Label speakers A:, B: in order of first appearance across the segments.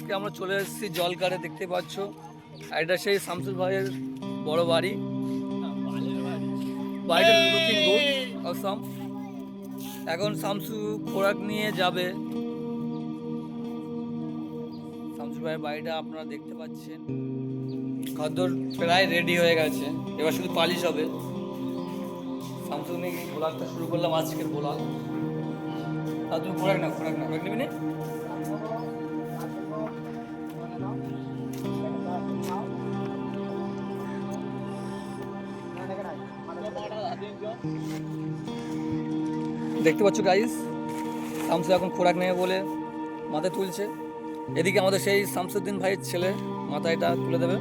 A: আজকে আমরা চলে এসেছি জলকারে, দেখতে পাচ্ছ। এটা সেই শামসুল ভাইয়ের বড় বাড়ি। বাড়িটা লুকিং গুড, অসাম। এখন শামসু খোরাক নিয়ে যাবে। শামসুল ভাইয়ের বাড়িটা আপনারা দেখতে পাচ্ছেন। খাদ্যর প্রায় রেডি হয়ে গেছে, এবার শুধু পালিশ হবে। শামসু নিয়ে ভোলাগটা শুরু করলাম আজকের ভোলাগ। আর তুমি খোরাক নিবি না? দেখতে পাচ্ছ গাইস, শামসু এখন খোরাক নেবে বলে মাথায় তুলছে। এদিকে আমাদের সেই শামসুদ্দিন ভাইয়ের ছেলে মাথায় এটা তুলে দেবে।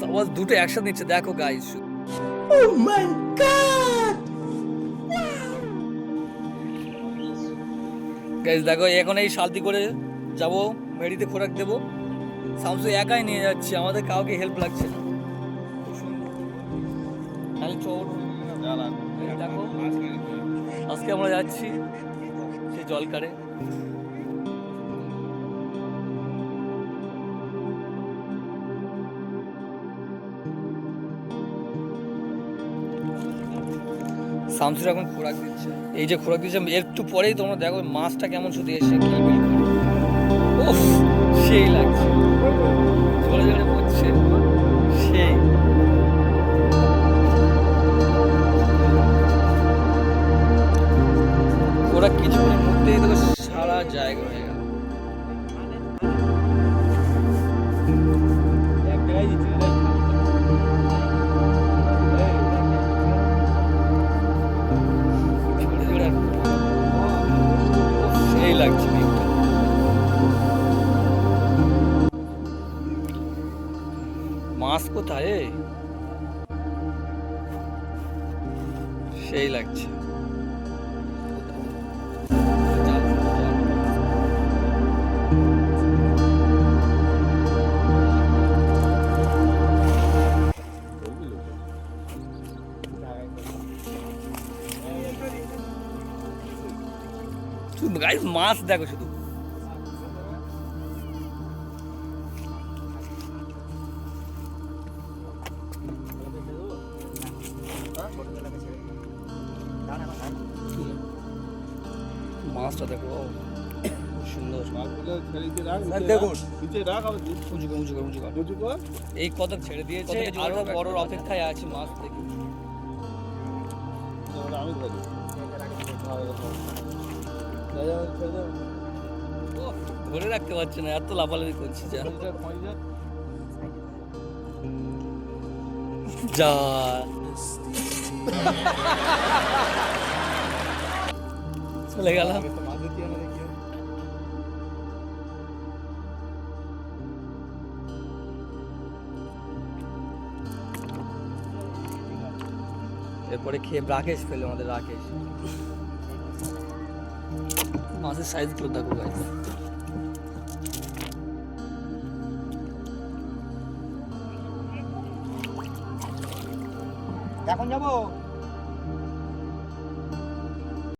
A: আওয়াজ দুটো একসাথে নিচ্ছে, দেখো guys. Oh my God! Guys দেখো, এখন এই শালতি করে যাব, মেডিতে খোরাক দেবো। শামসু একাই নিয়ে যাচ্ছে, আমাদের কাউকে হেল্প লাগছে না। দেখো আজকে আমরা যাচ্ছি সেই জলকারে। শামসুর এখন খোরাক দিচ্ছে, এই যে খোরাক দিচ্ছে, একটু পরেই তোমরা দেখো মাছটা কেমন শুধু এসে কিলবিল করে। ওফ, সেই লাগছে, জলে জলে পড়ছে, সেই। ওরা কিছুক্ষণের মধ্যেই দেখো সারা জায়গা হয়ে গেল। সেই লাগছে ভিউটা। মাছ কোথায়? সেই লাগছে। গাইস মাছ দেখো শুধু। মাছটা দেখো, সুন্দর। এই কতক ছেড়ে দিয়েছে, আরো বড় অপেক্ষায় আছে মাছ দেখি। ধরে রাখতে পারছি না, এত লাফালাফি করছি। যা চলে গেল। এরপরে খেয়ে রাকেশ পেলে, আমাদের রাকেশ। মাছের সাইজ গুলো দেখো গাইস।
B: এখন যাবো।